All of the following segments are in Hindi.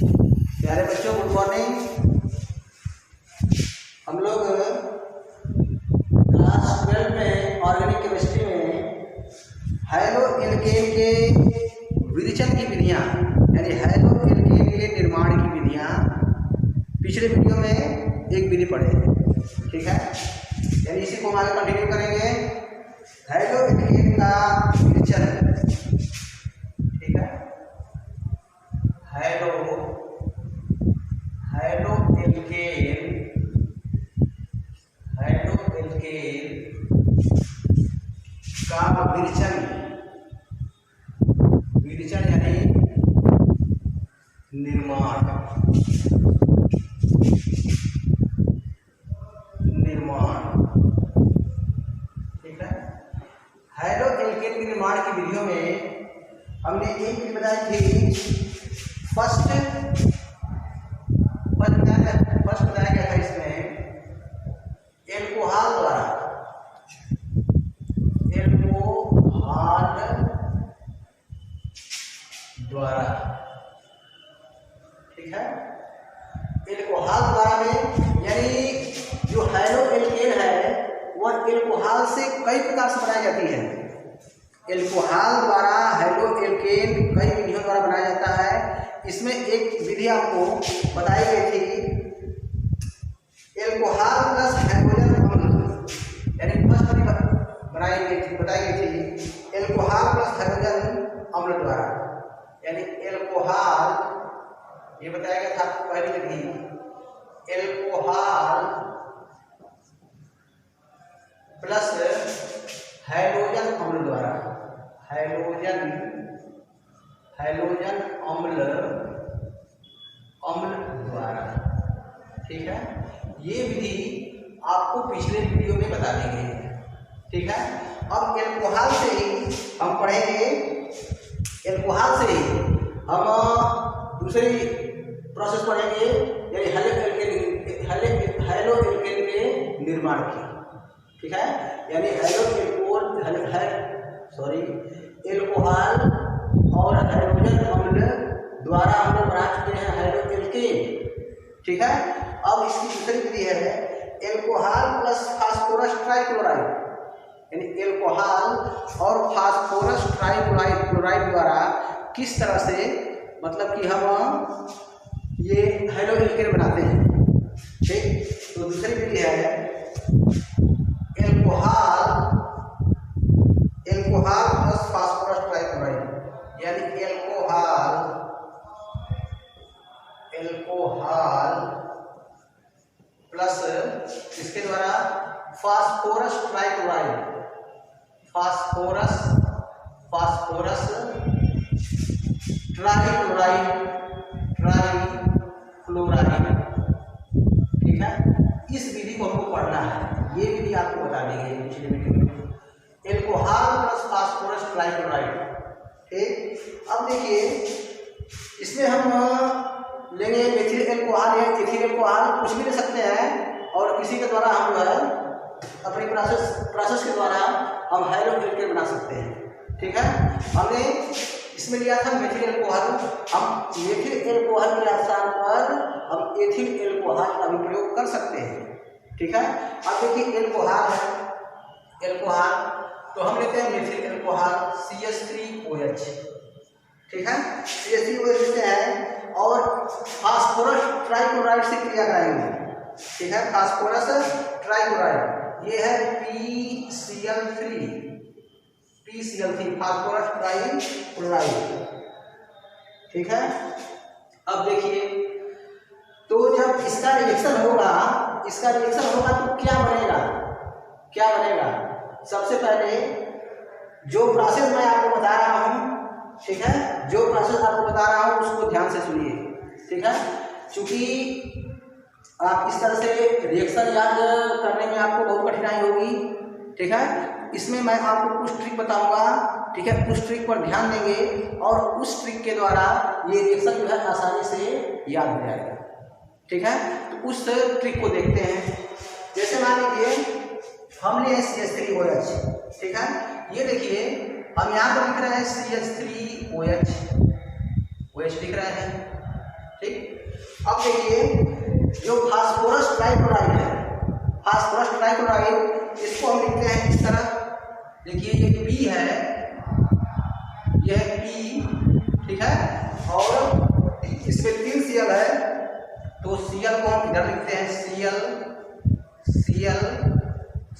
प्यारे बच्चों, गुड मॉर्निंग। हम लोग क्लास 12 में ऑर्गेनिक केमिस्ट्री में हैलो एल्केन के विरेचन की विधियाँ यानी हैलो एल्केन के निर्माण की विधियाँ पिछले वीडियो में एक विधि पढ़े, ठीक है। यानी इसी को हम आगे कंटिन्यू करेंगे। हैलो एल्केन का विरेचन, ठीक है। हैलो एल्केन का विरेचन यानी निर्माण, ठीक है। हैलो एल्केन के निर्माण की विधियों में हमने एक विधि बताई थी, फर्स्ट बताया गया था इसमें एल्कोहल द्वारा, ठीक है। एल्कोहल द्वारा में यानी जो हैलो एल्केन है वह एल्कोहल से कई प्रकार से बनाई जाती है। एल्कोहल द्वारा हैलो एल्केन कई विधियों द्वारा बनाया जाता है। इसमें एक विधि आपको बताई गई थी, एल्कोहल प्लस हाइड्रोजन अम्ल, यानी फर्स्ट विधि बताई गई थी एल्कोहल प्लस हाइड्रोजन अम्ल द्वारा, यानी एल्कोहल, ये बताया गया था आपको पहली विधि, एल्कोहल प्लस हाइड्रोजन अम्ल द्वारा, हाइड्रोजन अम्ल द्वारा, ठीक है। ये विधि आपको पिछले वीडियो में बता दी गई है, ठीक है। अब एल्कोहल से ही हम पढ़ेंगे, एल्कोहल से ही हम दूसरी प्रोसेस पढ़ेंगे यानी हैलो एल्केन के निर्माण की, ठीक है। यानी एल्कोहल और हाइड्रोजन अम्ल द्वारा हम लोग बना चुके हैं हैलो एल्केन, ठीक है। अब इसकी दूसरी विधि है एल्कोहल प्लस फास्फोरस ट्राइक्लोराइड, यानी एल्कोहल और फास्फोरस ट्राइक्लोराइड द्वारा किस तरह से मतलब कि हम ये हैलो एल्केन बनाते हैं, ठीक। तो दूसरी विधि है एल्कोहल प्लस फास्फोरस ट्राइक्लोराइड, यानी एल्कोहल प्लस इसके द्वारा फास्फोरस ट्राइक्लोराइड, ठीक है। इस विधि को हमको पढ़ना है, ये विधि आपको बता दी गई पिछले वीडियो में, एल्कोहल प्लस फास्फोरस ट्राइक्लोराइड, ठीक। अब देखिए इसमें हम लेंगे मेथिल एल्कोहल या एथिल एल्कोहल, कुछ भी ले सकते हैं, और किसी के द्वारा हम जो है अपनी प्रोसेस के द्वारा हम हैलो एल्केन बना सकते हैं, ठीक है। हमने इसमें लिया था मेथिल एल्कोहल, हम मेथिल एल्कोहल के स्थान पर हम एथिल एल्कोहल का उपयोग कर सकते हैं, ठीक है। अब देखिए एल्कोहल है, एल्कोहल तो हम लेते हैं मेथिल एल्कोहल CH3OH, ठीक है। CH3OH लेते हैं और फास्फोरस ट्राइक्लोराइड से क्रिया कराएंगे, ठीक है। फास्फोरस ट्राइक्लोराइड ये है PCl3 फास्फोरस ट्राइक्लोराइड, ठीक है। अब देखिए तो जब इसका रिएक्शन होगा तो क्या बनेगा, सबसे पहले जो प्रोसेस मैं आपको बता रहा हूँ, ठीक है, जो प्रोसेस आपको बता रहा हूँ उसको ध्यान से सुनिए, ठीक है। क्योंकि आप इस तरह से रिएक्शन याद करने में आपको बहुत कठिनाई होगी, ठीक है। इसमें मैं आपको कुछ ट्रिक बताऊंगा, ठीक है। उस ट्रिक पर ध्यान देंगे और उस ट्रिक के द्वारा ये रिएक्शन जो है आसानी से याद हो जाएगा, ठीक है। तो उस ट्रिक को देखते हैं। जैसे मान लीजिए हमने CH3OH, ठीक है। ये देखिए हम यहाँ पर लिख रहे हैं CH3OH लिख रहे हैं, ठीक। अब देखिए जो फास्फोरस ट्राइक्लोराइड है, फास्फोरस ट्राइक्लोराइड इसको हम लिखते हैं इस तरह। देखिए ये P है, यह P, ठीक है, और इसमें 3 Cl है, तो Cl को हम इधर लिखते हैं Cl Cl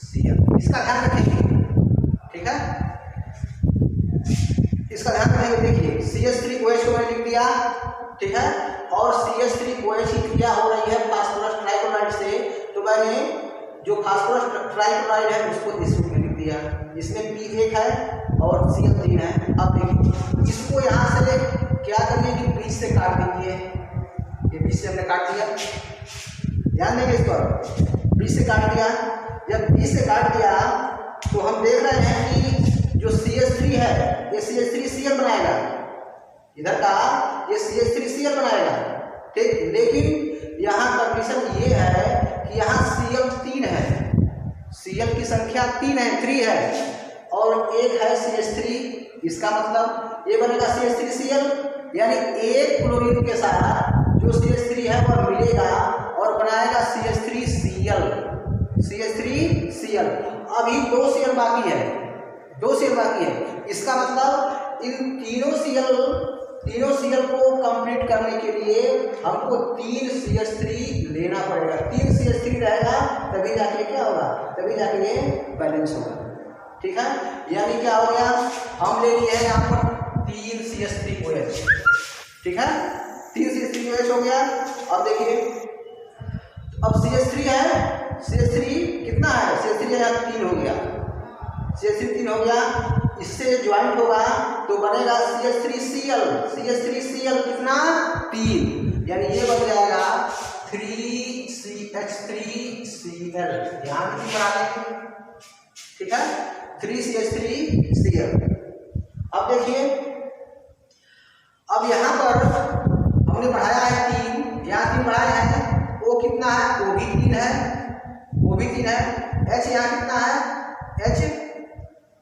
Cl। इसका ध्यान रखेंगे, ठीक है, इसका ध्यान रखेंगे। देखिए CH3OH को मैंने लिख दिया, ठीक है, और CH3OH की क्रिया हो रही है फास्फोरस ट्राइक्लोराइड से, तो मैंने जो फास्फोरस ट्राइक्लोराइड है उसको इस रूप में लिख दिया। इसमें P1 है और Cl 3 है। अब देखिए इसको यहाँ से क्या करिए कि बीच से काट दीजिए, ये बीच से हमने काट दिया, ध्यान देंगे इस पर, बीच से काट दिया। जब बीच से काट दिया तो हम देख रहे हैं कि जो CH3 है ये CH3Cl बनाएगा, इधर का ये CH3Cl बनाएगा, ठीक। लेकिन यहाँ कंडीशन ये है कि यहाँ Cl 3 है, Cl की संख्या 3 है, 3 है, और एक है CH3, इसका मतलब ये बनेगा CH3Cl, यानी एक क्लोरीन के साथ जो CH3 है वह मिलेगा और बनाएगा CH3Cl, CH3Cl। अभी 2 Cl बाकी है, 2 Cl बाकी है। इसका मतलब इन तीनों Cl को कंप्लीट करने के लिए हमको 3 CH3 लेना पड़ेगा। 3 CH3 रहेगा तभी जाके क्या होगा, तभी जाके ये बैलेंस होगा, ठीक है। यानी क्या हो गया, हम ले लिए हैं यहाँ पर 3 CH3OH, ठीक है, 3 CH3OH हो गया। अब देखिए अब CH3 है, CH3 कितना है, CH3 यहाँ 3 हो गया, CH3 3 हो गया, इससे ज्वाइंट होगा तो बनेगा CH3Cl, CH3Cl कितना 3, यानी ये बन जाएगा 3CH3Cl, यहाँ भी बना देंगे, ठीक है, 3CH3Cl। अब देखिए अब यहाँ पर हमने बढ़ाया है 3, यहाँ 3 बढ़ाया है, O कितना है, O भी 3 है, O भी 3 है, H यहाँ कितना है, H,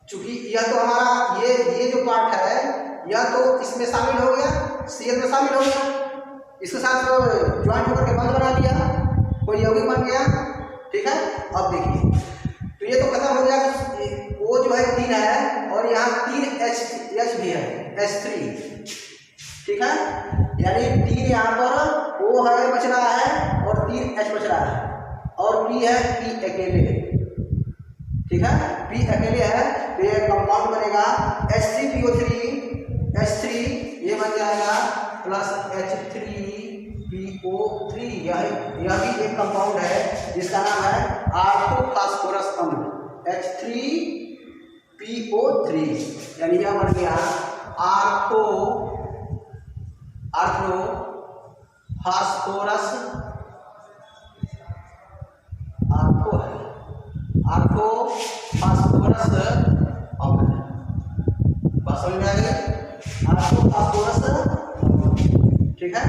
चूंकि यह तो हमारा ये जो पार्ट है यह तो इसमें शामिल हो गया, Cl में शामिल हो गया, इसके साथ ज्वाइंट होकर के बंद बना दिया, कोई यौगिक बन गया, ठीक है। अब देखिए तो ये तो खत्म हो गया, O जो है 3 है और यहाँ 3 H भी है, H3, ठीक है, यानी 3 यहाँ पर O है बच रहा है और 3 H बच रहा है, और P है, P अकेले, ठीक है, P अकेले है, तो ये कंपाउंड बनेगा H3PO3, H3 ये बन जाएगा प्लस H3PO3, यह भी एक कंपाउंड है जिसका नाम है आर्थोफास्फोरस अम्ल, H3PO3, यानी यह बन गया आर्थोफास्फोरस, आर्थोफास्फोरस अम्ल, बात समझ में आ गई, आर्थोफास्फोरस, ठीक है,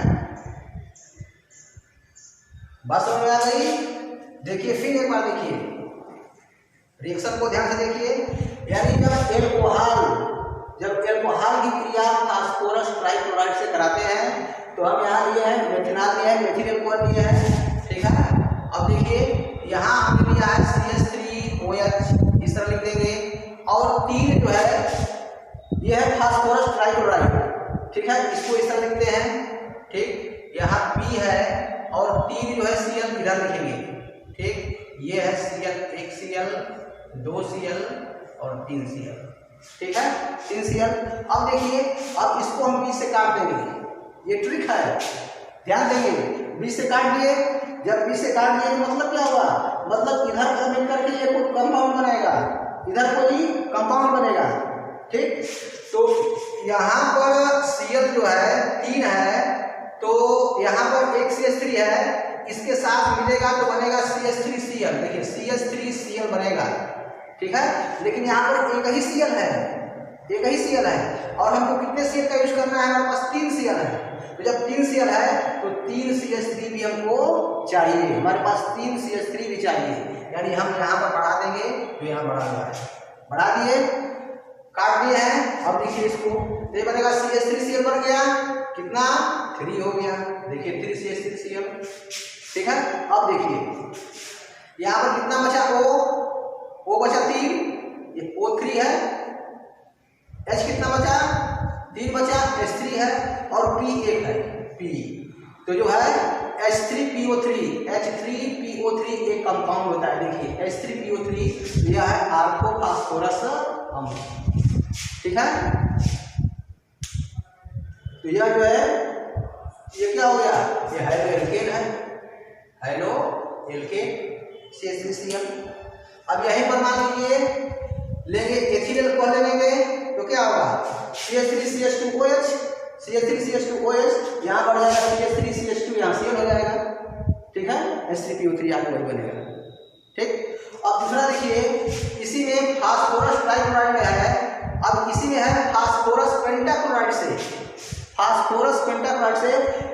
बात समझ में आ गई। देखिए फिर एक बार देखिए रिएक्शन को ध्यान से देखिए, यानी जब एल्कोहल की क्रिया फास्फोरस ट्राइक्लोराइड से कराते हैं तो हम यहाँ लिए हैं मेथिनाल लिए हैं, मेथिल एल्कोहल लिए हैं, ठीक है। अब देखिए यहाँ हमने लिया है CH3OH, इस तरह लिख देंगे, और 3 जो है यह है फास्फोरस ट्राइक्लोराइड, ठीक है, इसको इस तरह लिखते हैं, ठीक। यहाँ P है और 3 जो है Cl इधर लिखेंगे, ठीक, ये है Cl, 1 Cl, 2 Cl और 3 Cl, ठीक है, 3 Cl। अब देखिए अब इसको हम बीच से काट देंगे, ये ट्रिक है, ध्यान देंगे, बीच से काट दिए, जब बीच से काट दिए तो मतलब क्या हुआ, मतलब इधर का मिलकर के ये कोई कंपाउंड बनाएगा, इधर कोई कंपाउंड बनेगा, ठीक। तो यहाँ पर Cl जो है 3 है, तो यहाँ पर एक CH3 है, इसके साथ मिलेगा तो बनेगा CH3Cl, देखिए CH3Cl बनेगा, ठीक है, लेकिन यहाँ पर एक ही Cl है, एक ही Cl है, और हमको कितने Cl का यूज करना है, हमारे पास 3 Cl है, तो जब 3 Cl है तो 3 CH3 भी हमको चाहिए, हमारे पास 3 CH3 भी चाहिए, यानी हम यहाँ पर बढ़ा देंगे, तो यहाँ बढ़ा दिया है, बढ़ा दिए, काट दिए हैं। अब देखिए इसको, ये बनेगा CH3Cl बन गया कितना 3 हो गया, देखिए 3CH3Cl, ठीक है। अब देखिए यहाँ पर कितना बचा, O बचा 3, ये O3 है, H कितना बचा 3 बचा, H3 है और P 1 है, P तो जो है H3PO3 एक कंपाउंड होता है। देखिए H3PO3 यह है आर्थोफॉस्फोरस अम्ल, ठीक है। तो यह जो है ये क्या हो गया, ये हेलो एल्केन है, हेलो एल्केन CH3Cl। अब यहीं पर मान लीजिए लेंगे एथिल को लेंगे तो क्या होगा, CH3CH2OH, CH3CH2OH यहाँ बढ़ जाएगा, CH3CH2 यहाँ Cl हो जाएगा, ठीक है। H3PO3 आगे वही बनेगा, ठीक। अब दूसरा देखिए इसी में फास्फोरस ट्राइक्लोराइड में है, अब इसी में है फास्फोरस पेंटाक्लोराइड से, फास्फोरस पेंटाक्लोराइड से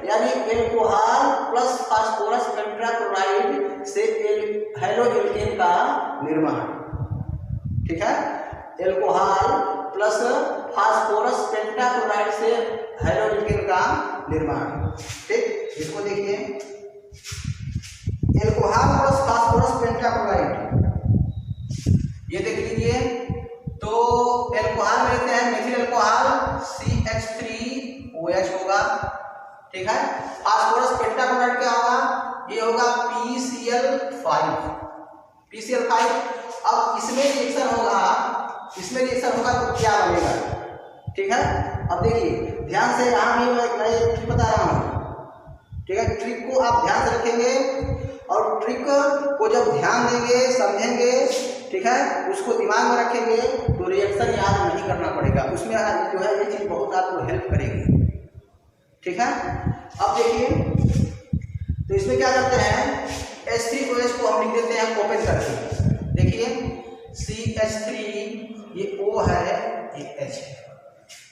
यानी एल्कोहल प्लस फास्फोरस पेंटाक्लोराइड से हेलो एल्केन का निर्माण, ठीक है। एल्कोहल प्लस फास्फोरस पेंटाक्लोराइड से हेलो एल्केन का निर्माण, ठीक। इसको देखिए एल्कोहल प्लस फास्फोरस पेंटाक्लोराइड, ये देख लीजिए। तो एल्कोहल में लेते हैं मेथिल एल्कोहल CH3OH होगा, ठीक है। फास्फोरस पेंटाक्लोराइड क्या होगा, ये होगा PCl5। अब इसमें रिएक्शन होगा तो क्या बनेगा, ठीक है। अब देखिए ध्यान से, यहाँ भी मैं एक ट्रिक बता रहा हूँ, ठीक है। ट्रिक को आप ध्यान से रखेंगे और ट्रिक को जब ध्यान देंगे समझेंगे, ठीक है, उसको दिमाग में रखेंगे तो रिएक्शन याद नहीं करना पड़ेगा, उसमें जो है ये चीज बहुत आपको हेल्प करेगी, ठीक है। अब देखिए तो इसमें क्या करते हैं, H3OH को हम लिख देते हैं ओपन करके, देखिए CH3 ये O है, ये H है,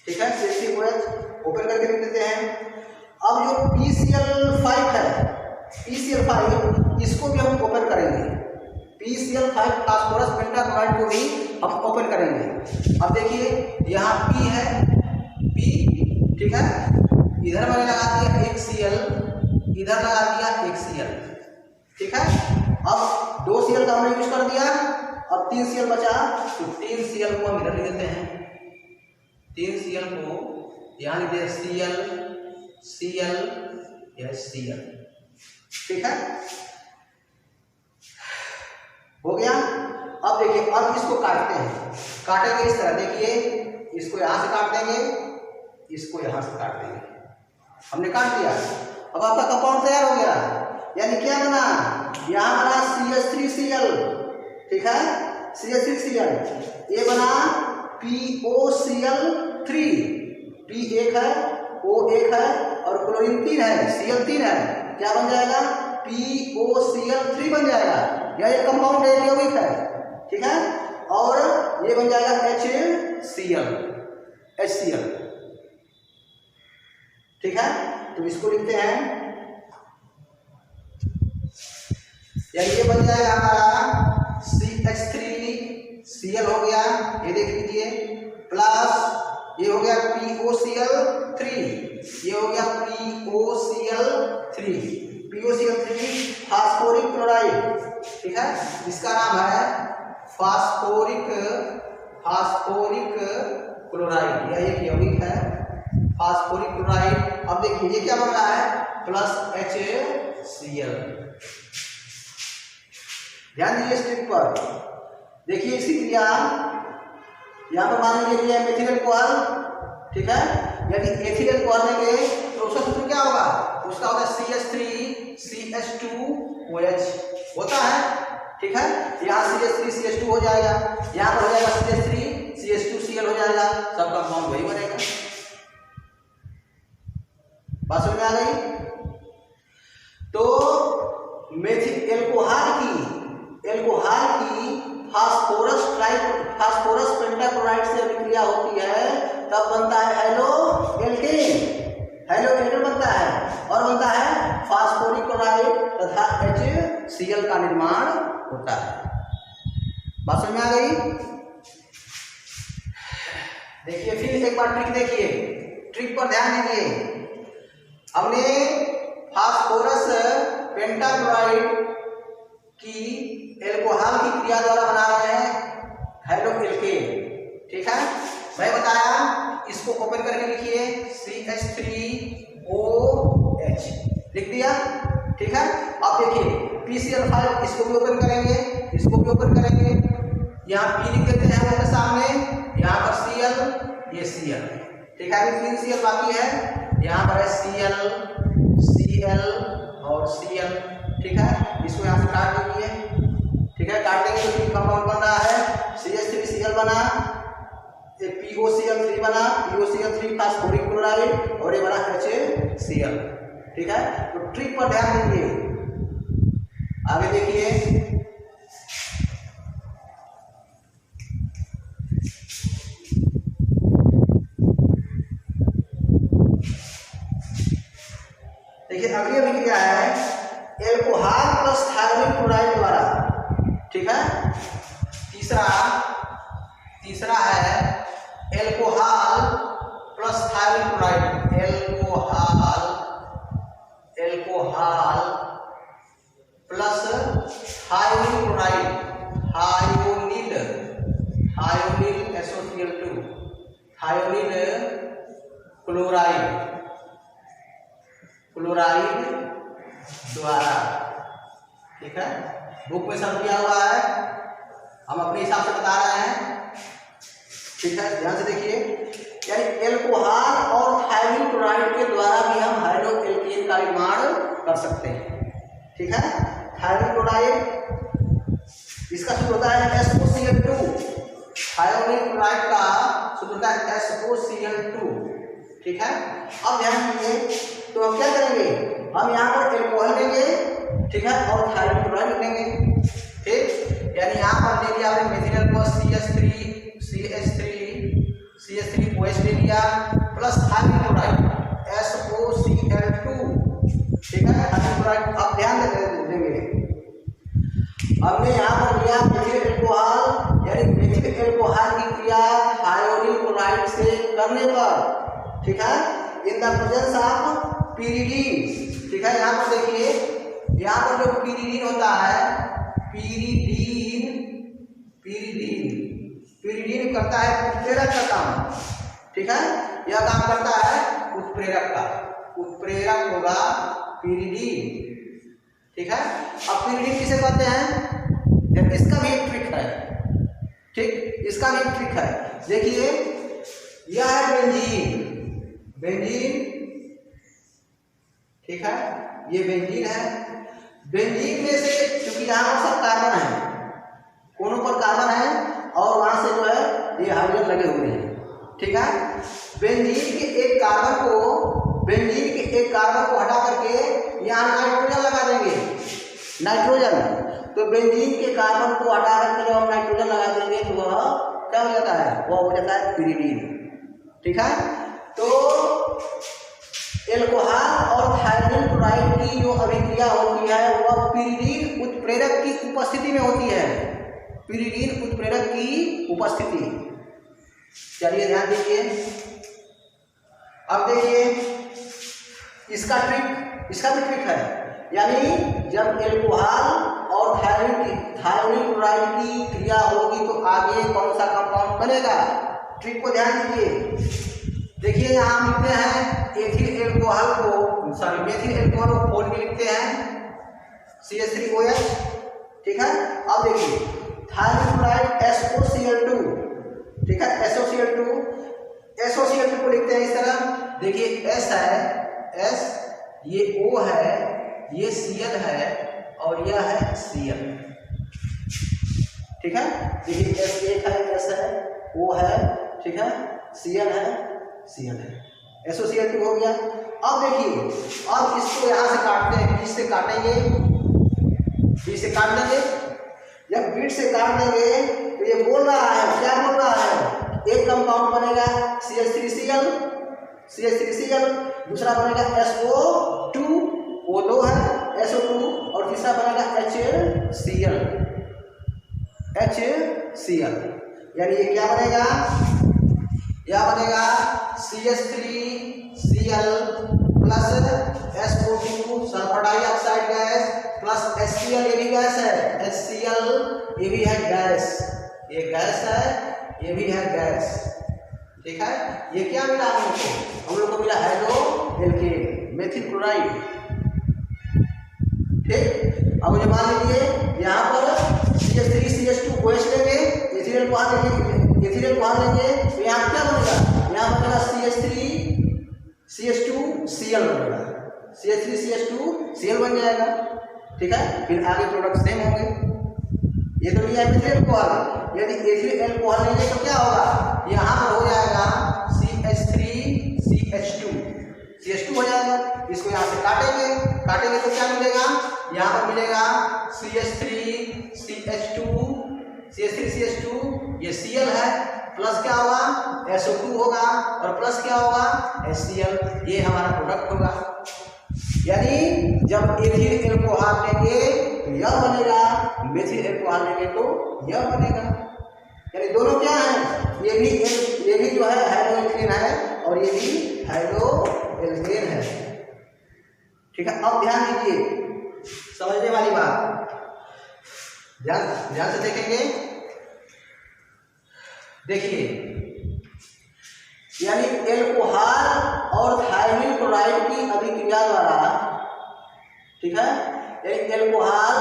ठीक है। CH3OH ओपन करके लिख देते हैं। अब जो PCl5 है, PCl5 इसको भी हम ओपन करेंगे, PCl5 फास्फोरस पेंटाक्लोराइड को भी हम ओपन करेंगे। अब देखिए यहाँ P है, P, ठीक है, इधर मैंने लगा दिया एक Cl, इधर लगा दिया एक Cl, ठीक है। अब 2 Cl का हमने यूज कर दिया, अब 3 Cl बचा, तो 3 Cl को हम इधर लिख देते हैं, 3 Cl को यहाँ लिख दिया Cl, Cl, ठीक है, हो गया। अब देखिए अब इसको काटते हैं, काटेंगे इस तरह, देखिए इसको यहाँ से काट देंगे, इसको यहाँ से काट देंगे, हमने काट दिया। अब आपका कंपाउंड तैयार हो गया, यानी क्या बना, यहाँ बना CH3Cl, ठीक है, CH3Cl, ये बना POCl3, P 1 है, O 1 है और क्लोरीन 3 है, Cl 3 है, क्या बन जाएगा, POCl3 बन जाएगा। यह एक कंपाउंड है, यौगिक है, ठीक है, और ये बन जाएगा HCl, ठीक है। तो इसको लिखते हैं, यानी ये बन जाएगा हमारा CH3Cl हो गया, ये देख लीजिए, प्लस ये हो गया POCl3, ये हो गया POCl3 फास्फोरिक क्लोराइड, ठीक है, इसका नाम है फास्फोरिक क्लोराइड, यह एक यौगिक है फास्फोरिक क्लोराइड। अब देखिए ये क्या बन रहा है, प्लस HCl, ध्यान दीजिए स्ट्रिक पर, देखिए इसकी क्रिया यहाँ पर मान लीजिए मेथिल एल्कोहल, ठीक है, यदि एथिल एल्कोहल लेंगे तो उसका सूत्र क्या होगा, उसका होगा CH3CH2OH होता है, ठीक है। यहाँ CH3CH2 हो जाएगा, यहाँ पर हो जाएगा CH3CH2Cl हो जाएगा, सब कंपाउंड वही बनेगा। बात समझ में आ गई। तो मेथिल एल्कोहल की फास्फोरस पेंटाक्लोराइड से अभिक्रिया होती है, तब बनता है हेलो एल्केन बनता है, और बनता है फास्फोरिक क्लोराइड तथा HCl का निर्माण होता है। बात समझ में आ गई। देखिए फिर एक बार ट्रिक देखिए, ट्रिक पर ध्यान दीजिए। हमने फास्फोरस पेंटाक्लोराइड की एल्कोहल की क्रिया द्वारा बना रहे हैं हेलो एल्केन। ठीक है, मैं बताया इसको ओपन करके लिखिए CH3OH लिख दिया। ठीक है, अब देखिए PCl5 इसको भी ओपन करेंगे, इसको भी ओपन करेंगे, यहाँ P लिख देते हैं हमारे सामने, यहाँ पर Cl, ये Cl। ठीक है, अभी 3 Cl बाकी है, यहाँ पर है Cl, Cl और Cl। ठीक है, इसको यहाँ से काट दीजिए। ठीक है, काट देंगे तो कंपाउंड बन रहा है CH3Cl बना, POCl3 बना, POCl3 फास्फोरिक क्लोराइड और ये बना HCl। ठीक है, तो ट्रिक पर ध्यान दीजिए। आगे देखिए, देखिए अगली अभिक्रिया है एल्कोहल प्लस थायरोनिल क्लोराइड द्वारा। ठीक है, तीसरा है alcohol plus thionyl chloride, alcohol plus thionyl chloride, thionyl SOCl2, thionyl chloride द्वारा। ठीक है, बुक में सब किया हुआ है, हम अपने हिसाब से बता रहे हैं। ठीक है, ध्यान से देखिए, यानी एल्कोहल और थायरोनिल क्लोराइड के द्वारा भी हम हाइड्रो एल्केन का निर्माण कर सकते हैं। ठीक है, थायरोनिल क्लोराइड इसका सूत्र होता है SOCl2, थायरोनिल क्लोराइड का सूत्र होता है SOCl2। ठीक है, अब ध्यान दीजिए, तो हम क्या करेंगे, हम यहाँ पर एल्कोहल लेंगे, ठीक है, और थायरोनिल क्लोराइड लेंगे। ठीक, यानी यहाँ पर ले लिया आपने मेथिल अल्कोहल CH3OH ले लिया प्लस थायरोनिल क्लोराइड SOCl2। ठीक है, थायरोनिल क्लोराइड। अब ध्यान देंगे, हमने यहाँ पर लिया मेथिल अल्कोहल, यानी मेथिल अल्कोहल की क्रिया थायरोनिल क्लोराइड से करने पर, ठीक है, in the presence of pyridine। ठीक है, यहाँ पर देखिए, यहाँ पर जो pyridine होता है, pyridine करता है उत्प्रेरक का काम। ठीक है, यह काम करता है उत्प्रेरक का, उत्प्रेरक होगा pyridine। ठीक है, अब pyridine किसे कहते हैं, इसका भी एक ट्रिक है। ठीक, इसका भी एक ट्रिक है। देखिए, यह है बेंजीन। ठीक है, ये बेंजीन है। बेंजीन में से क्योंकि यहाँ पर सब कार्बन है, कोनों पर कार्बन है और वहां से जो है ये हाइड्रोजन लगे हुए हैं। ठीक है, बेंजीन के एक कार्बन को हटा करके यहाँ नाइट्रोजन लगा देंगे, नाइट्रोजन। तो बेंजीन के कार्बन को हटा करके जब हम नाइट्रोजन लगा देंगे तो वह क्या हो जाता है, वह हो जाता है pyridine। ठीक है, तो एल्कोहल और थायरोनिल क्लोराइड की जो अभिक्रिया होती है वह pyridine उत्प्रेरक की उपस्थिति में होती है, pyridine उत्प्रेरक की उपस्थिति। चलिए ध्यान दीजिए, अब देखिए इसका भी ट्रिक है। यानी जब एल्कोहल और थायरोनिल क्लोराइड की क्रिया होगी तो आगे कौन सा कंपाउंड बनेगा, ट्रिक को ध्यान दीजिए। देखिए यहाँ हम लिखते हैं मेथिल अल्कोहल को खोल के लिखते हैं CH3OH। ठीक है, अब देखिए थायरोनिल क्लोराइड SOCl2। ठीक है, SOCl2 को लिखते हैं इस तरह। देखिए S है, S, ये O है, ये Cl है और यह है Cl। ठीक है, देखिए S1 है, S है, O है, ठीक है, Cl है, Cl है, SOCl2 हो गया। अब देखिए, अब इसको यहाँ से काटते हैं, बीच से काटेंगे, बीच से काट देंगे। जब बीच से काट देंगे तो ये बोल रहा है, क्या बोल रहा है, एक कंपाउंड बनेगा CH3Cl, दूसरा बनेगा SO2, O2 है, SO2, और तीसरा बनेगा HCl। यानी ये क्या बनेगा, यह बनेगा CH3Cl plus SO2 sulphur dioxide gas plus HCl, ये भी गैस है, HCl ये भी है गैस, ये गैस है, ये भी है गैस। ठीक है, ये क्या मिला हम लोग को मिला हाइड्रो एल्केन मेथिल क्लोराइड। ठीक, अब मुझे मान लीजिए यहाँ पर CH3CH2 OH लेंगे, एथिलीन को लेंगे, तो यहाँ क्या बनेगा, यहाँ बनेगा CH3CH2Cl बनेगा, CH3CH2Cl बन जाएगा। ठीक है, फिर आगे प्रोडक्ट सेम होंगे। ये तो लिया एथिल अल्कोहल, यदि एथिल अल्कोहल लेंगे तो क्या होगा, यहाँ पर हो जाएगा CH3CH2 हो जाएगा। इसको यहाँ से काटेंगे तो क्या मिलेगा, यहाँ पर मिलेगा CH3CH2 ये Cl है, प्लस क्या होगा SO2 होगा और प्लस क्या होगा HCl, ये हमारा प्रोडक्ट होगा। यानी जब एथिल अल्कोहल लेंगे तो यह बनेगा, मेथिल अल्कोहल लेंगे तो यह बनेगा। यानी दोनों क्या है, ये भी जो है हाइड्रो एल्केन है और ये भी हाइड्रो एल्केन है। ठीक है, अब ध्यान दीजिए, समझने वाली बात, ध्यान से देखेंगे। देखिए, यानी अल्कोहल और थायमिल क्लोराइड की अभिक्रिया द्वारा, ठीक है, यानी अल्कोहल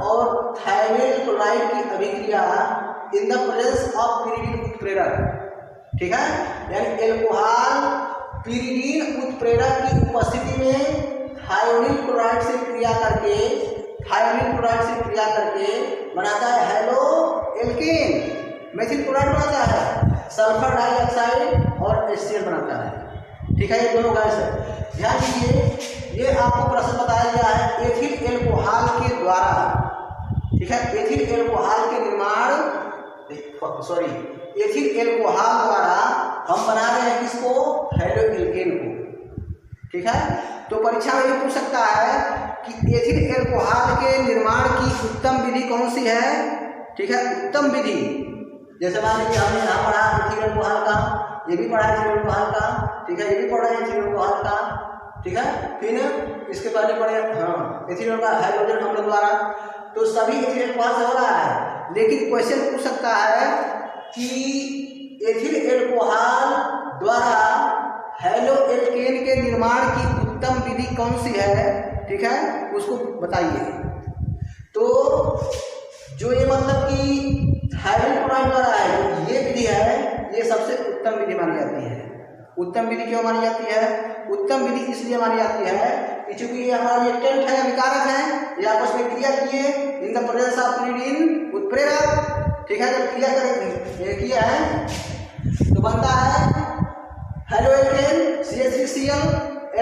और थायमिल क्लोराइड की अभिक्रिया in the presence of pyridine उत्प्रेरक। ठीक है, यानी अल्कोहल pyridine उत्प्रेरक की उपस्थिति में थायोनिल क्लोराइड से क्रिया करके बनाता है हेलो एल्केन, मेथिल क्लोराइड बनाता है, सल्फर डाइऑक्साइड और HCl बनाता है। ठीक है, ये दोनों गैस है। ध्यान दीजिए, ये आपको प्रश्न बताया गया है एथिल अल्कोहल के द्वारा। ठीक है, एथिल अल्कोहल के निर्माण, एथिल अल्कोहल द्वारा हम बना रहे हैं किसको, हेलो एल्केन को। ठीक है, तो परीक्षा में ये पूछ सकता है कि एथिल अल्कोहल के निर्माण की उत्तम विधि कौन सी है। ठीक है, उत्तम विधि, जैसे मान लीजिए हमने यहाँ पढ़ा एथिल अल्कोहल का, ये भी पढ़ा एथिल अल्कोहल का। ठीक है, ये भी पढ़ा एथिल अल्कोहल का। ठीक है, फिर इसके पहले पढ़े एथिल अल्कोहल हाइड्रोजन अम्ल द्वारा, तो सभी एथिल अल्कोहल से हो रहा है। लेकिन क्वेश्चन पूछ सकता है कि एथिल अल्कोहल द्वारा हेलो एल्केन के निर्माण की उत्तम विधि कौन सी है। ठीक है, उसको बताइए। तो जो ये मतलब कि थायमिल क्लोराइड द्वारा है, ये विधि है, ये सबसे उत्तम विधि मानी जाती है। उत्तम विधि क्यों मानी जाती है, उत्तम विधि इसलिए मानी जाती है कि चूंकि ये हमारा रिएक्टेंट है, विकारक है, ये आपस में क्रिया किए in the presence of pyridine उत्प्रेरक। ठीक है, जब क्रिया करेंगे किया है तो बनता है हेलो एल्केन, CH3Cl,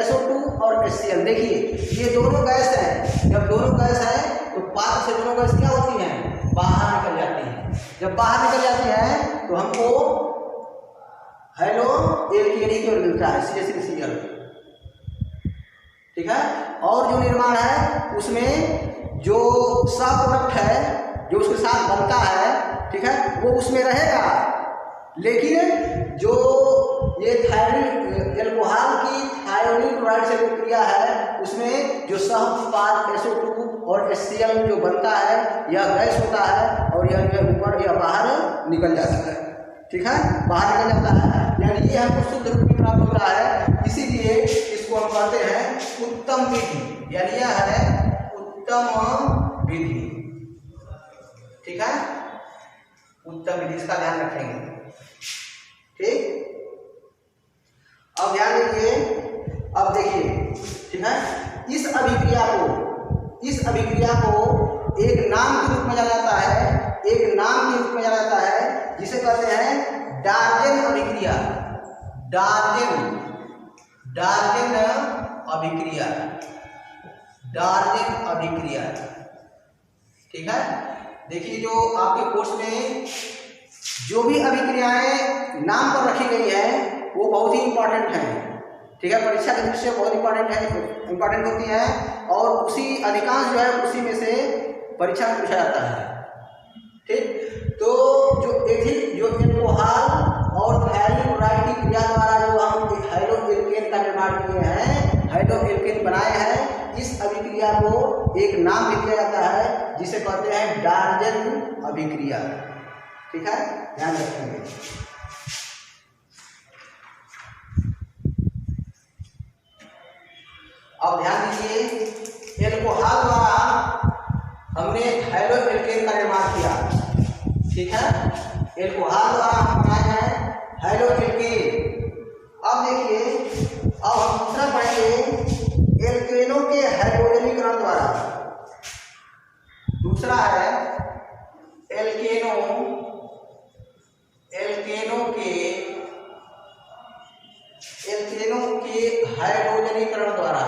SO2 और HCl। देखिए, ये दोनों गैस हैं, जब दोनों गैस है तो पात्र से दोनों गैस क्या होती हैं, बाहर निकल जाती हैं। जब बाहर निकल जाती हैं तो हमको हेलो एल्केन ही केवल मिलता है, CH3Cl। ठीक है, और जो निर्माण है उसमें जो सब प्रोडक्ट है जो उसके साथ बनता है, ठीक है, वो उसमें रहेगा। लेकिन जो ये थायमिल अल्कोहल की थायोनिल क्लोराइड से जो क्रिया है उसमें जो सह उत्पाद SO2 और HCl जो बनता है, यह गैस होता है और यह ऊपर या बाहर निकल जाता है। ठीक है, बाहर निकल जाता है, यानी ये हमको शुद्ध रूप में प्राप्त हो रहा है। इसीलिए इसको हम कहते हैं उत्तम विधि, यानी यह है उत्तम विधि। ठीक है, उत्तम विधि, इसका ध्यान रखेंगे। ठीक, अब ध्यान दीजिए, अब देखिए। ठीक है, इस अभिक्रिया को एक नाम के रूप में जाना जाता है, जिसे कहते हैं डार्जन अभिक्रिया। डार्जन अभिक्रिया। ठीक है, देखिए, जो आपके कोर्स में जो भी अभिक्रियाएं नाम पर रखी गई है वो बहुत ही इंपॉर्टेंट है। ठीक है, परीक्षा के दृष्टि से बहुत इंपॉर्टेंट होती है और उसी अधिकांश जो है उसी में से परीक्षा में पूछा जाता है। ठीक, तो जो अल्कोहल और थायरिल क्लोराइड की क्रिया द्वारा जो हम हाइड्रो एल्केन का निर्माण किए हैं, हाइड्रो एल्केन बनाए हैं, इस अभिक्रिया को एक नाम भी दिया जाता है जिसे कहते हैं डाल्टन अभिक्रिया। ठीक है, ध्यान रखेंगे। अब ध्यान दीजिए, एल्कोहल द्वारा हमने हाइड्रो एल्केन का निर्माण किया। ठीक है, एल्कोहल द्वारा हम बनाए हैं हाइड्रो एल्केन। अब देखिए, अब हम दूसरा पढ़ेंगे एल्केनों के हाइड्रोजनीकरण द्वारा। दूसरा है एल्केनों के हाइड्रोजनीकरण द्वारा,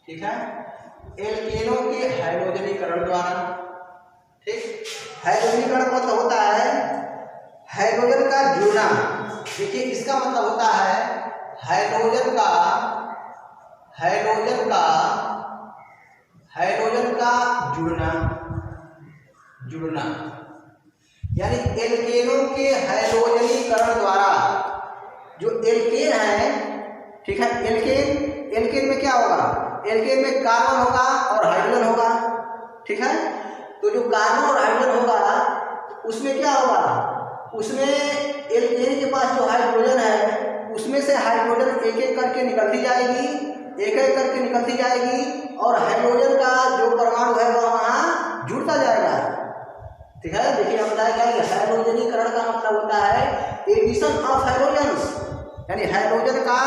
ठीक है, एल्केनों के हाइड्रोजनीकरण द्वारा। ठीक, हाइड्रोजनीकरण का मतलब होता है हाइड्रोजन का जुड़ना। देखिए, इसका मतलब होता है हाइड्रोजन का जुड़ना, यानी एल्केनों के हाइड्रोजनीकरण द्वारा जो एल्केन है, ठीक है, एल्केन में क्या होगा, एल्केन में कार्बन होगा और हाइड्रोजन होगा। ठीक है, तो जो कार्बन और हाइड्रोजन होगा उसमें क्या होगा, उसमें एल्केन के पास जो हाइड्रोजन है उसमें से हाइड्रोजन एक एक करके निकलती जाएगी और हाइड्रोजन का जो परमाणु है वह वहाँ जुड़ता जाएगा। ठीक है, देखिए हम बताया कि हाइड्रोजनीकरण का मतलब होता है एडिशन ऑफ हाइड्रोजन्स, यानी हाइड्रोजन का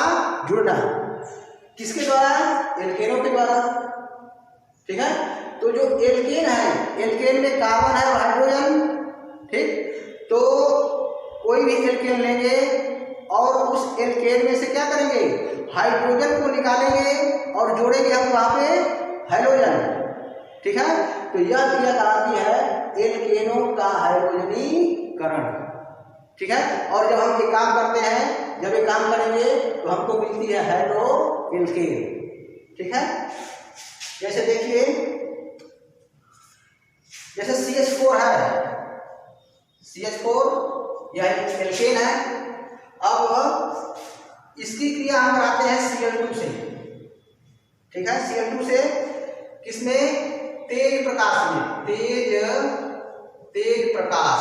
जुड़ना। किसके द्वारा, एल्केनों के द्वारा। ठीक है, तो जो एल्केन है, एल्केन में कार्बन है और हाइड्रोजन। ठीक, तो कोई भी एल्केन लेंगे और उस एल्केन में से क्या करेंगे, हाइड्रोजन को निकालेंगे और जोड़ेंगे हम वहाँ पे हाइड्रोजन। ठीक है, तो यह क्रिया कहलाती है एल्केनों का हाइड्रोजनीकरण। ठीक है, और जब हम ये काम करते हैं, जब ये काम करेंगे तो हमको मिलती है हाइड्रो एल्केन। ठीक है, जैसे देखिए, जैसे CH4 है, CH4 यह एल्केन है। अब इसकी क्रिया हम कराते हैं Cl2 से। ठीक है, Cl2 से किसमें, तेज प्रकाश में, तेज प्रकाश।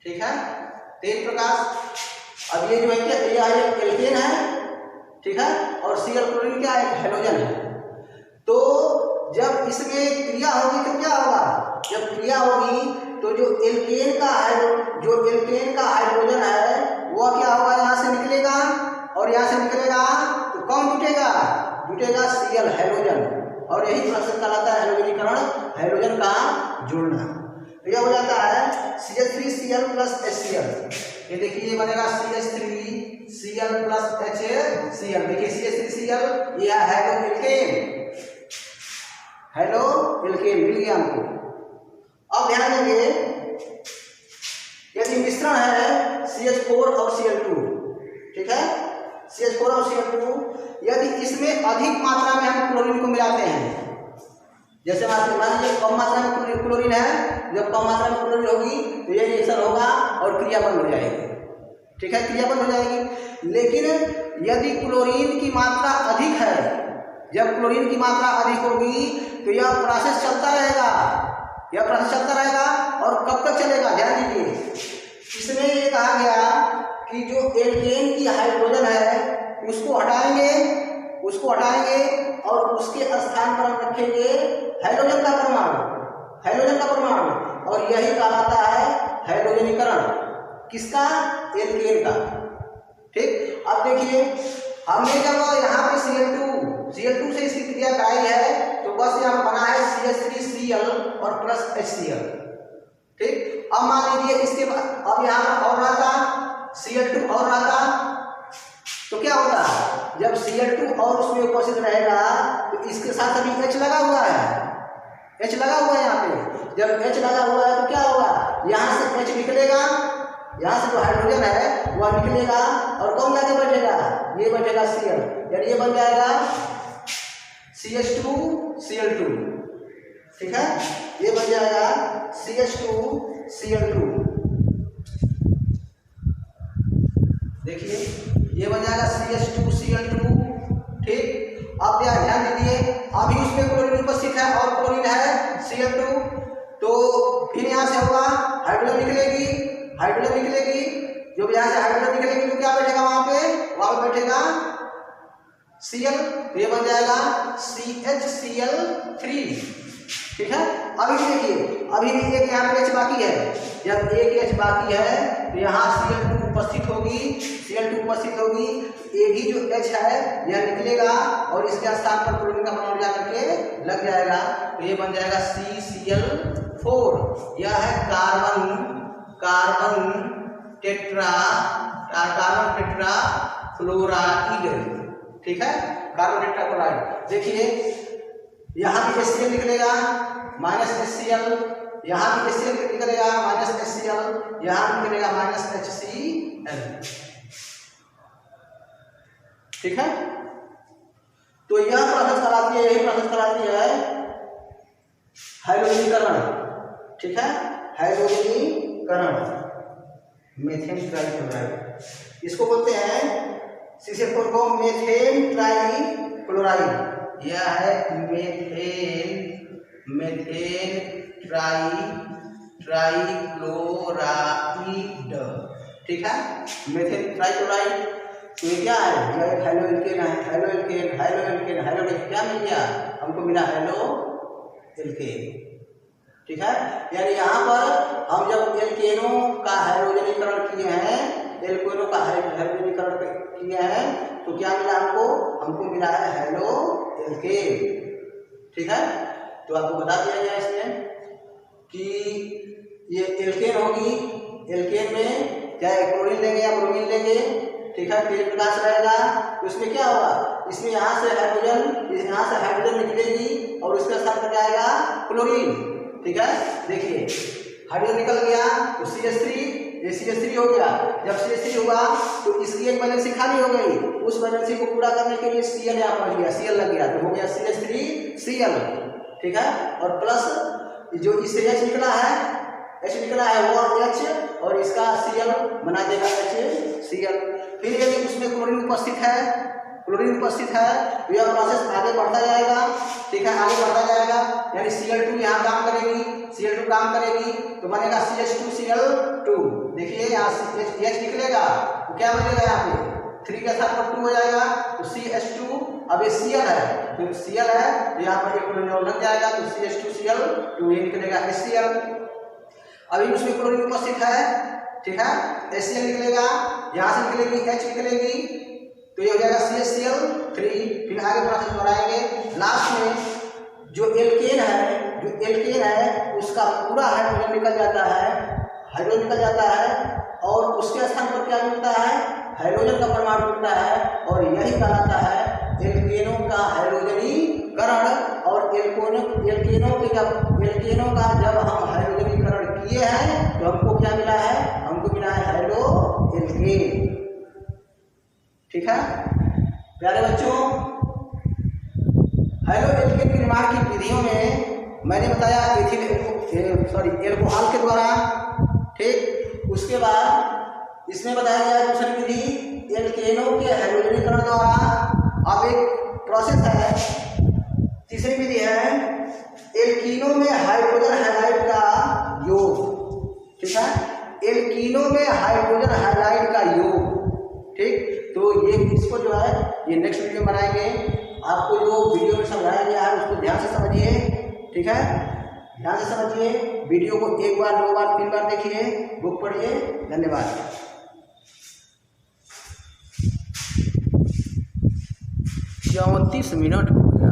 ठीक है, तेज प्रकाश। अब ये जो है क्या, यह एक एल्केन है। ठीक है, और Cl क्लोरीन क्या है, हाइड्रोजन है। तो जब इसमें क्रिया होगी तो क्या होगा, जब क्रिया होगी तो जो एल्केन का हाइड्रोजन है वह क्या होगा, यहाँ से निकलेगा और यहाँ से निकलेगा तो कौन जुटेगा Cl, हाइड्रोजन। और यही प्रोसेस कहलाता है हाइड्रोजनीकरण, हाइड्रोजन का जुड़ना। तो यह हो जाता है CH3Cl प्लस HCl। ये देखिए, ये बनेगा CH3Cl प्लस HCl। देखिए CH3Cl ये है हाइड्रो एल्केन मिल गया हमको। अब ध्यान देंगे, यदि मिश्रण है CH4 और Cl2, ठीक है, CH4 और Cl2, यदि इसमें अधिक मात्रा में हम क्लोरीन को मिलाते हैं, जैसे मान लीजिए कम मात्रा में क्लोरीन है, जब कम मात्रा में क्लोरीन होगी तो ये रिएक्शन होगा और क्रिया बंद हो जाएगी। ठीक है, क्रिया बंद हो जाएगी। लेकिन यदि क्लोरीन की मात्रा अधिक है, जब क्लोरीन की मात्रा अधिक होगी तो यह प्रोसेस चलता रहेगा। और कब तक चलेगा, ध्यान दीजिए, इसमें ये कहा गया कि जो एल्केन की हाइड्रोजन है उसको हटाएंगे और उसके स्थान पर हम रखेंगे हाइड्रोजन का परमाणु, और यही कहलाता है हाइड्रोजनीकरण। किसका, एल्केन का। ठीक, अब देखिए, हमने जब यहाँ पे Cl2 से इसकी क्रिया कराई है तो बस यहाँ बना है CH3Cl और प्लस HCl। ठीक, अब मान लीजिए इसके बाद अब यहाँ और रहता Cl2 और रहता, तो क्या होता है, जब Cl2 और उसमें उपस्थित रहेगा तो इसके साथ अभी H लगा हुआ है यहाँ पे। जब H लगा हुआ है तो क्या होगा, यहाँ से H निकलेगा, यहाँ से जो हाइड्रोजन है वह निकलेगा और कौन जाके बैठेगा, ये बैठेगा Cl, यानी ये बन जाएगा CH2 Cl2, ठीक है, ये बन जाएगा CH2Cl2। देखिए ये बन जाएगा CH2Cl2, ठीक। अब ध्यान दीजिए, अभी उसमें क्लोरीन उपस्थित है और क्लोरीन है Cl2, तो फिर यहाँ से होगा हाइड्रोजन निकलेगी, जब यहाँ से हाइड्रोजन निकलेगी तो क्या बैठेगा वहां पे बैठेगा Cl, तो ये बन जाएगा CHCl3, ठीक है। अभी देखिए, अभी भी एक यहाँ पे H बाकी है, जब एक H बाकी है तो यहाँ Cl2 उपस्थित होगी, एक ही जो H है यह निकलेगा और इसके स्थान पर क्लोरीन का परमाणु जाकर के लग जाएगा, तो ये बन जाएगा CCl4। यह है कार्बन टेट्रा फ्लोराइड, ठीक है, कार्बन टेट्राक्लोराइड। देखिए यहाँ भी HCl निकलेगा -HCl, यहाँ भी HCl निकलेगा -HCl, यहाँ निकलेगा -HCl, ठीक है। तो यह प्रोसेस कराती है, यही प्रोसेस कराती है हाइड्रोजनीकरण, ठीक है, हाइड्रोजनीकरण मेथेन ट्राइक्लोराइड, इसको बोलते हैं CCl4 को मेथेन ट्राइक्लोराइड। यह है मेथेन ट्राइक्लोराइड, ठीक है, मेथेन ट्राइक्लोराइड। तो ये क्या है, यह एक हाइड्रोएल्केन है, हाइड्रोएल्केन क्या मिल गया हमको, मिला एल्केन, ठीक है। यानी यहाँ पर हम जब एल्केनों का हाइड्रोजनीकरण किए हैं, तो क्या मिला हमको मिला है हेलोएल्केन, ठीक है। तो आपको बता दिया गया इसमें कि ये एल्केन होगी, एल्केन में चाहे क्लोरीन लेंगे या ब्रोमीन लेंगे, ठीक है, तेज प्रकाश रहेगा, तो इसमें क्या होगा, इसमें यहाँ से हाइड्रोजन निकलेगी और उसके साथ में जाएगा क्लोरीन, ठीक है। देखिए हाइड्रोजन निकल गया तो CH3 हो गया, जब CH3 हुआ तो इसकी एक वैलेंसी खाली हो गई, उस वैलेंसी को पूरा करने के लिए Cl यहाँ पहुंच गया, Cl लग गया, तो हो गया CH3Cl, ठीक है। और प्लस जो इससे H निकला है वो H और इसका Cl बना देगा HCl। फिर यदि उसमें क्लोरीन उपस्थित है तो यह प्रोसेस आगे बढ़ता जाएगा, ठीक है, आगे बढ़ता जाएगा, यानी Cl2 यहाँ काम करेगी तो बनेगा CH2Cl2। देखिए यहाँ H निकलेगा तो क्या बनेगा, यहाँ पे 3 के साथ पर 2 हो जाएगा, तो CH2, अब ये Cl है तो यहाँ पर एक क्लोरीन लग जाएगा, तो CH2Cl2, ये निकलेगा HCl। अभी उसमें क्लोरीन उपस्थित है, ठीक है, HCl निकलेगा, यहाँ से निकलेगी H निकलेगी, तो ये हो जाएगा CHCl3। फिर आगे प्रोसेस बढ़ाएंगे, लास्ट में जो एल्केन है उसका पूरा हाइड्रोजन निकल जाता है और उसके स्थान पर क्या मिलता है, हाइड्रोजन का परमाणु मिलता है, और यही कहलाता है एल्केनों का हाइड्रोजनीकरण। और एल्केनों का जब हम हाइड्रोजनीकरण किए हैं तो हमको क्या मिला है, हमको मिला है हेलोएल्केन, ठीक है प्यारे बच्चों। हाइड्रोएल्केन के निर्माण की विधियों में मैंने बताया एल्कोहल के द्वारा, ठीक। उसके बाद इसमें बताया गया दूसरी विधि एल्केनों के हाइड्रोजनीकरण द्वारा। अब एक प्रोसेस है, तीसरी विधि है एल्कीनों में हाइड्रोजन हैलाइड का योग, ठीक है, एल्कीनों में हाइड्रोजन हैलाइड का योग, ठीक। तो ये इसको जो है ये नेक्स्ट वीडियो में बनाएंगे। आपको जो वीडियो में समझाया गया है उसको ध्यान से समझिए, ठीक है, ध्यान से समझिए, वीडियो को 1 बार 2 बार 3 बार देखिए, बुक पढ़िए। धन्यवाद। 34 मिनट।